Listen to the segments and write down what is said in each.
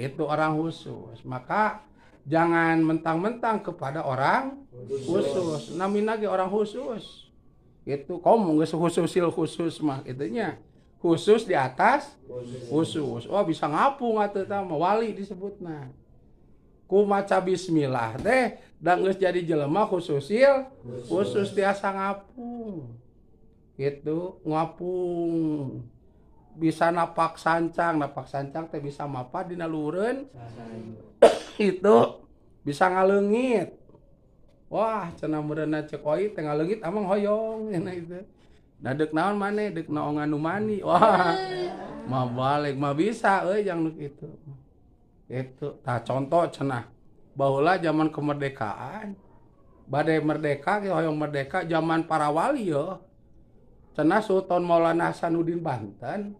Itu orang khusus. Maka jangan mentang-mentang kepada orang khusus. Namina ge orang khusus. Itu kamu geus khusus mah itunya. Khusus di atas khusus. Oh bisa ngapung atuh tah wali disebutna. Ku maca bismillah teh da geus jadi jelema khusus tiasa ngapung. Gitu ngapung. Bisa napak sancang teh bisa mapat dina lureun. Itu bisa ngaleungit. Wah, cenah meureunna cek oi teh ngaleungit amang hoyong cenah itu. Da deuk naon maneh, deuk naongan nu mani. Wah, mah balik mah bisa euy jang nu kitu. Itu tah contoh cenah baheula zaman kemerdekaan. Bade merdeka ge hoyong merdeka zaman para wali yo. Cenah Sultan Maulana Hasanuddin Banten.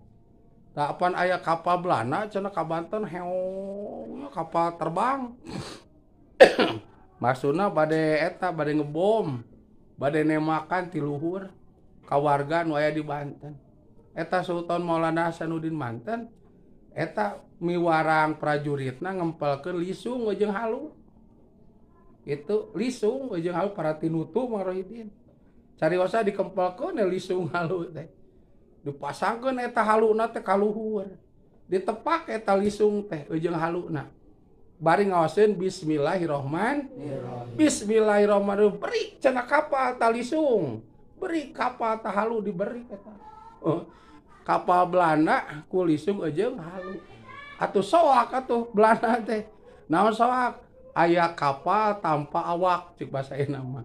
Tah apan aya kapal Belanda cenah ka Banten heong kapal terbang. Maksudna bade ngebom, bade nemakan ti luhur ka warga nu aya di Banten. Eta Sultan Maulana Hasanuddin Banten eta miwarang prajuritna ngempelkeun lisung jeung halu. Itu lisung jeung halu para tinutu Marohidin. Cariosa dikempelkeun lisung halu teh. Dipasangkeun eta haluna teh ka luhur. Ditepak eta lisung teh jeung haluna. Bari ngaoskeun bismillahirrahmanirrahim. Bismillahirrahmanirrahim. Beri cenah kapal ta lisung. Beri kapal ta halu diberi eta. Kapal Belanda ku lisung jeung halu. Atuh soak atuh Belanda teh. Naon soak? Aya kapal tanpa awak cek basa nama.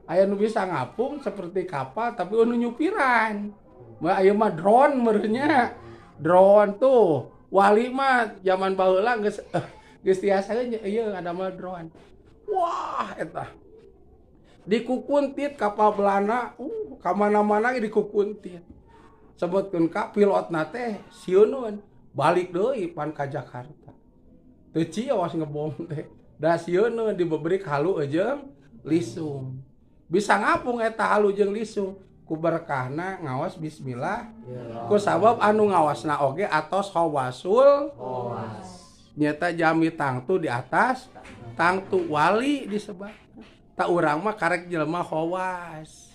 Aya nu bisa ngapung seperti kapal tapi nu nyupiran. Aya mah drone merenya. Drone tuh. Wali mah zaman baheula geus tiasa ieu ada mah drone. Wah eta. Dikukuntit kapal Belanda, ka mana-mana dikukuntit. Sebutkeun ka pilotna teh sieun balik deui pan ka Jakarta. Teu cios ngebom teh. Da sieun dibebrik halu jeung lisung. Bisa ngapung eta halu jeung lisung ku berkahna ngaos bismillah. Ku sabab anu ngawasna oge atos hawasul. Nyata jami tangtu di atas tangtu wali disebut. Tak urang mah karek jelema hawas.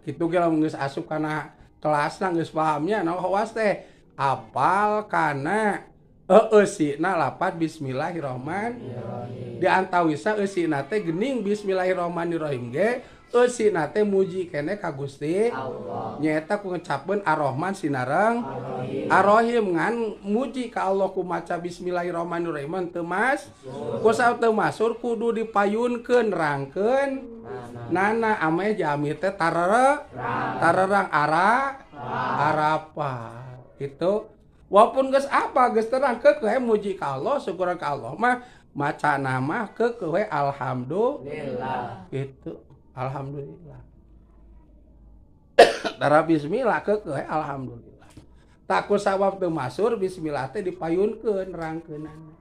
Kitu ge lamun geus asup kana kelasna geus pahamnya naon hawas teh apal kana eusina lapat bismillahirrahmanirrahim. Di antawisa eusina teh geuning bismillahirrahmanirrahim ge eusina teh muji keneh ka Gusti Allah. Nyaeta ku ngucapkeun Ar-Rahman sinareng Ar-Rahim ngan muji ka Allah ku maca bismillahirrahmanirrahim teu mas. Ku saha teu masur kudu dipayunkeun rangkeun nana ame jami teh tarerang arapa. Itu walaupun geus apa geus terang keukeuh muji ka Allah syukuran ka Allah mah maca nama keukeuh alhamdulillah. Itu alhamdulillah. Tara bismillah keukeuh alhamdulillah. Taku sabab teu masur bismillah teh dipayunkeun rangkeunana.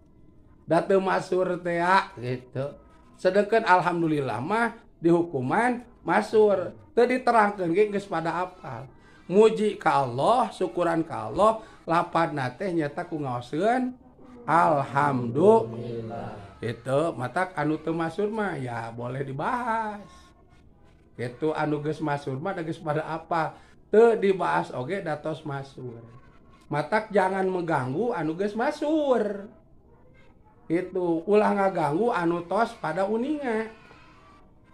Da teu masur teh gitu. Sedengkeun alhamdulillah mah di hukuman masur teu diterangkeun ge geus pada apal. Muji ka Allah, syukuran ka Allah, lapadna teh nyata ku ngaoskeun alhamdulillah. Itu matak anu teu masur mah ya boleh dibahas. Itu anu geus masur mah da geus pada apa? Teu dibahas oge datos masur. Matak jangan mengganggu anu geus masur. Itu ulah ngaganggu anu tos pada uninga.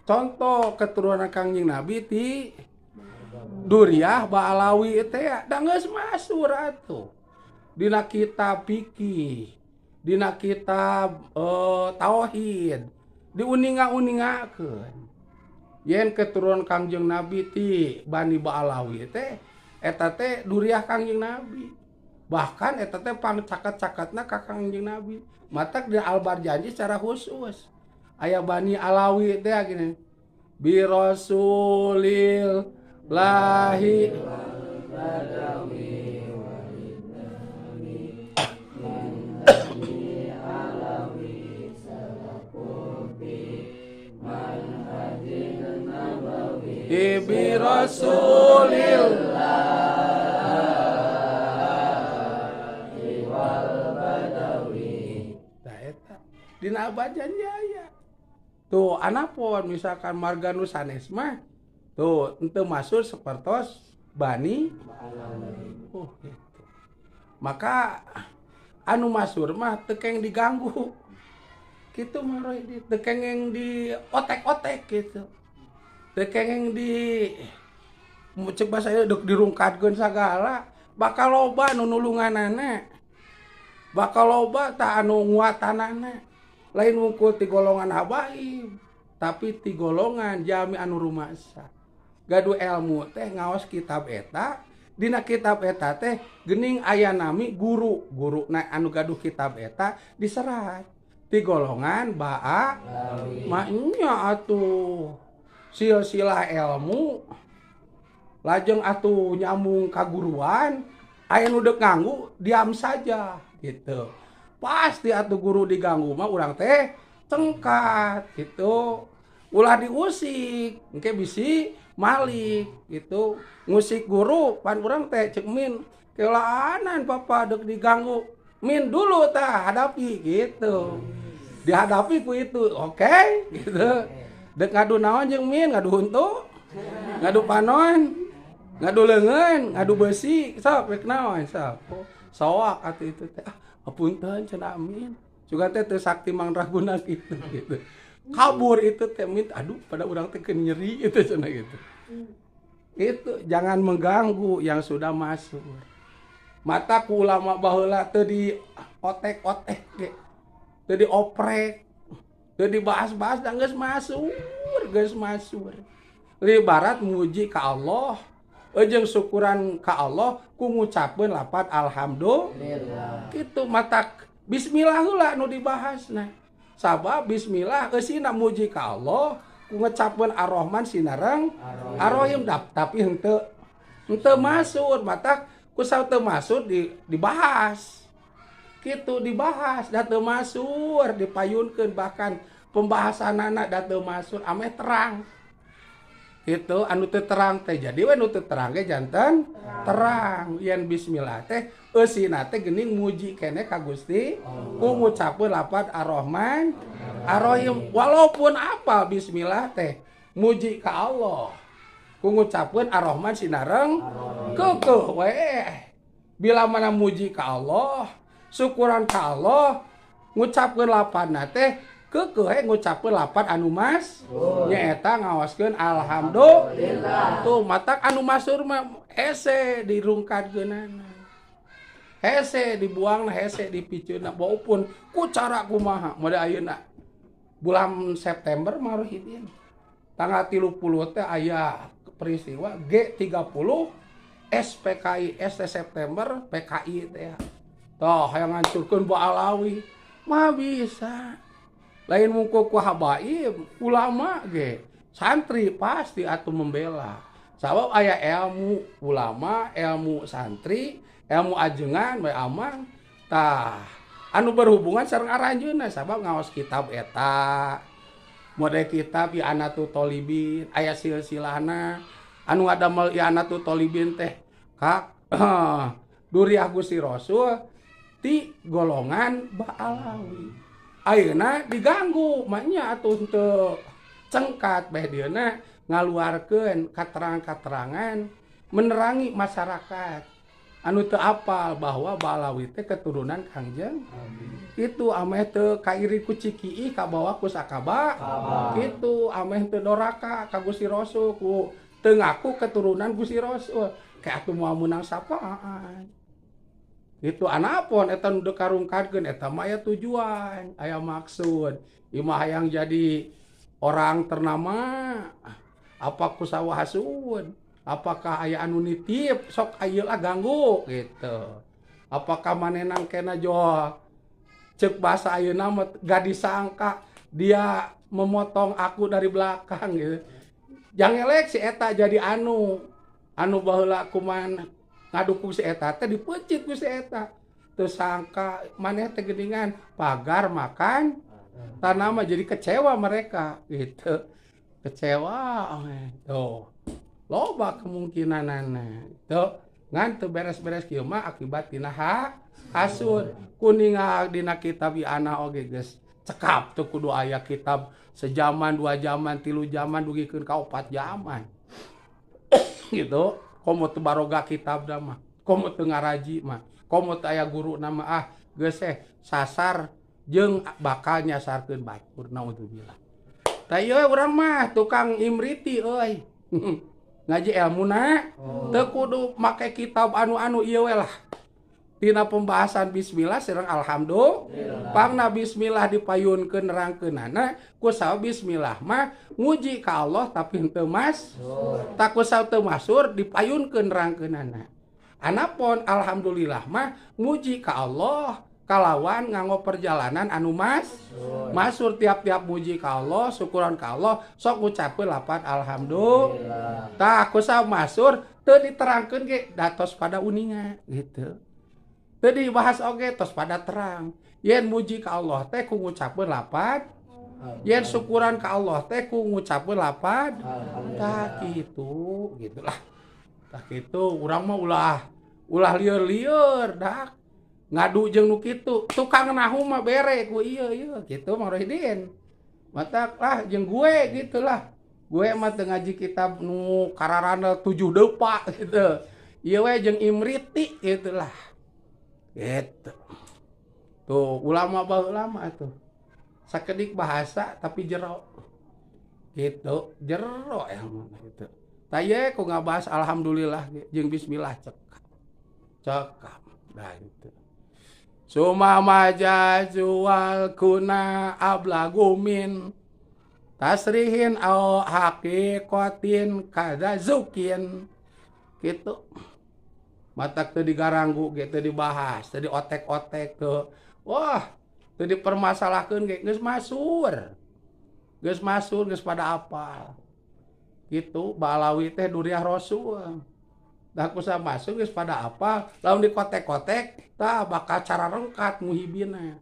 Contoh keturunan Kangjeng Nabi ti Duriah Ba'alawi teh da geus masur atuh. Dina kitab fikih, dina kitab tauhid, diuninga-uningakeun. Yen keturunan Kangjeng Nabi ti Bani Ba'alawi teh eta teh Duriah Kangjeng Nabi. Bahkan eta teh pangcaket-caketna ka Kangjeng Nabi. Matak di Al-Barjanji secara khusus. Aya Bani Alawi teh gini. Bi Rasulil lahi badawi walidami manhaji alawi salakubi manhaji nabawi bi rasulillah wal badawi dina Abajan Jaya. Tuh anapun misalkan marga nu sanes mah tuh henteu masuk sapertos Bani gitu. Maka anu masur mah teu keng diganggu. Kitu mah Rohidi, teu kengeng di otek-otek gitu. Teu kengeng di cek basa ieu deuk dirungkatkeun sagala, bakal loba nu nulunganana. Bakal loba tah anu nguatanana. Lain wungkul ti golongan habaib, tapi ti golongan jami anu rumasa. Gaduh ilmu teh ngaos kitab eta, dina kitab eta teh geuning aya nami guru, guruna anu gaduh kitab eta diserat. Ti golongan baa mah nya atuh silsilah ilmu lajeng atuh nyambung kaguruan aya nu deuk nganggu diam saja gitu. Pasti atuh guru diganggu mah urang teh cengkat gitu. Ulah diusik engke bisi malik gitu. Ngusik guru pan urang teh ceuk min kelaanan papa deuk diganggu. Min dulu tah hadapi gitu. Dihadapi ku itu, oke gitu. Deuk ngadu naon jeung min, ngadu huntu, ngadu panon, ngadu leungeun, ngadu besi, sok rek naon sok. Soak atuh itu teh. Hapunten cenah Min. Juga teh teu sakti mangraguna kitu gitu. Kabur itu teh Min, aduh pada urang teh keun nyeri itu cenah gitu. Itu jangan mengganggu yang sudah masuk. Mata ku ulama baheula teu di otek-otek ge. Teu dioprek. Teu dibahas-bahas da geus masur. Ibarat muji ka Allah, jeung syukuran ka Allah ku ngucapkeun lafaz alhamdulillah. Kitu mata bismillah heula nu dibahasna. Sabab bismillah eusina muji ka Allah ku ngucapkeun Ar-Rahman sinareng Ar-Rahim tapi henteu masuk mata ku saha teu masuk dibahas. Kitu dibahas da teu masuk dipayunkeun bahkan pembahasanana da teu masuk ameh terang. Itu anu teu terang teh jadi we nu teu terang ge janten terang yen bismillah teh eusina teh geuning muji keneh ka Gusti ku ngucapkeun lafaz Ar-Rahman Ar-Rahim walaupun apa bismillah teh muji ka Allah ku ngucapkeun Ar-Rahman sinareng keukeuh we bila mana muji ka Allah syukuran ka Allah ngucapkeun lafazna teh keukeuh ngucapkeun lafaz anu mas nyaeta ngaoskeun alhamdulillah. Tuh matak anu masur mah hese dirungkatkeunana. Hese dibuangna, hese dipiceuna walaupun ku cara kumaha mode ayeuna. Bulan September mah Rohidin. Tanggal 30 teh aya peristiwa G30 SPKI ST September PKI teh. Toh hayang ngancurkeun Ba'alawi mah bisa. Lain mungkul ku habaib, ulama ge, santri pasti atuh membela. Sabab aya ilmu ulama, ilmu santri, ilmu ajengan bae amang. Tah, anu berhubungan sareng aranjeunna sabab ngaos kitab eta. Mode kitab I'anatul Thalibin, aya silsilahna. Anu ngadamel I'anatul Thalibin teh Kak Duriah Gusti Rasul ti golongan Ba'alawi. Ayeuna diganggu maknya atuh teu cengkat bae dieuna ngaluarkeun katerangan-katerangan menerangi masyarakat anu teu apal bahwa Ba'alawi teh keturunan Kangjeng kitu ameh teu kairi ku Cikii kabawa ku Sakaba kitu ameh teu doraka ka Gusti Rasul ku teu ngaku keturunan Gusti Rasul kayak atuh moal meunang sapaan. Itu anapun eta nu dekarungkadkeun eta mah aya tujuan, aya maksud. Ieu mah hayang jadi orang ternama. Apa kusaha hasud? Apakah aya anu nitip sok ayeul ganggu gitu. Apakah manenang kena jo ceuk basa ayeuna mah gadis sangka dia memotong aku dari belakang gitu. Jang elek si eta jadi anu baheula kumaha ngadukung si eta teh dipeucit ku si eta teu sangka maneh teh geuningan pagar makan tanah mah jadi kecewa mereka gitu kecewa tuh loba kemungkinanana tuh ngan teu beres-beres kieu mah akibat tina hasud kuninga dina kitab I'anah oge geus cekap tuh kudu aya kitab sejaman 2 jaman 3 jaman dugikeun ka 4 jaman gitu komo teu baroga kitab da mah komo teu ngaraji mah komo teu aya guru nama geus sasar jeung bakal nyasarkeun batur naudzubillah tah ieu urang mah tukang imriti euy ngaji ilmuna teu kudu make kitab anu ieu we lah tina pembahasan bismillah sareng alhamdulillah pangna bismillah dipayunkeun nerangkeunana ku saha bismillah mah nguji ka Allah tapi henteu tak ku saha teu masur dipayunkeun nerangkeunana anapun alhamdulillah mah nguji ka Allah kalawan nganggo perjalanan anu masur tiap-tiap muji ka Allah syukuran ka Allah sok ngucapkeun lapan alhamdulillah tah ku saha masur teu diterangkeun ge datos pada uninga gitu. Tadi bahas oge tos pada terang. Yen muji ka Allah teh ku ngucapkeun lapan. Yen syukuran ka Allah teh ku ngucapkeun lapan. Tah kitu, gitulah. Tah kitu urang mah ulah lieur-lieur dak. Ngadu jeung nu kitu. Tukang nahu mah bere ku ieu kitu Mang Rohidin. Matak lah jeung gue gitulah. Gue mah teu ngaji kitab nu kararana 7 depa gitu. Ieu we jeung imriti gitulah. Gitu. Tuh ulama tuh sakedik bahasa tapi jero gitu jero yang gitu taya ku ngabahas alhamdulillah jeung bismillah cekap dah gitu sumama jazual kuna ablagumin tasrihin au haqiqatin kadzazukin gitu matak teu digaranggu ge teu dibahas teu diotek-otek teu wah teu dipermasalahkeun ge geus masur geus pada apal gitu balawi teh duriah rasul da kusaha masuk geus pada apal lamun dikotek-kotek tah bakal cara rengkat muhibina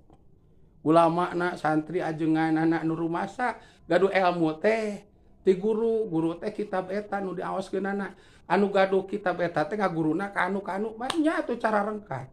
ulamana santri ajenganna nu rumasa gaduh ilmu teh ti guru teh kitab eta nu diaoskeunana anu gaduh kitab eta teh ngaguruna ka anu mah nya atuh cara rengkat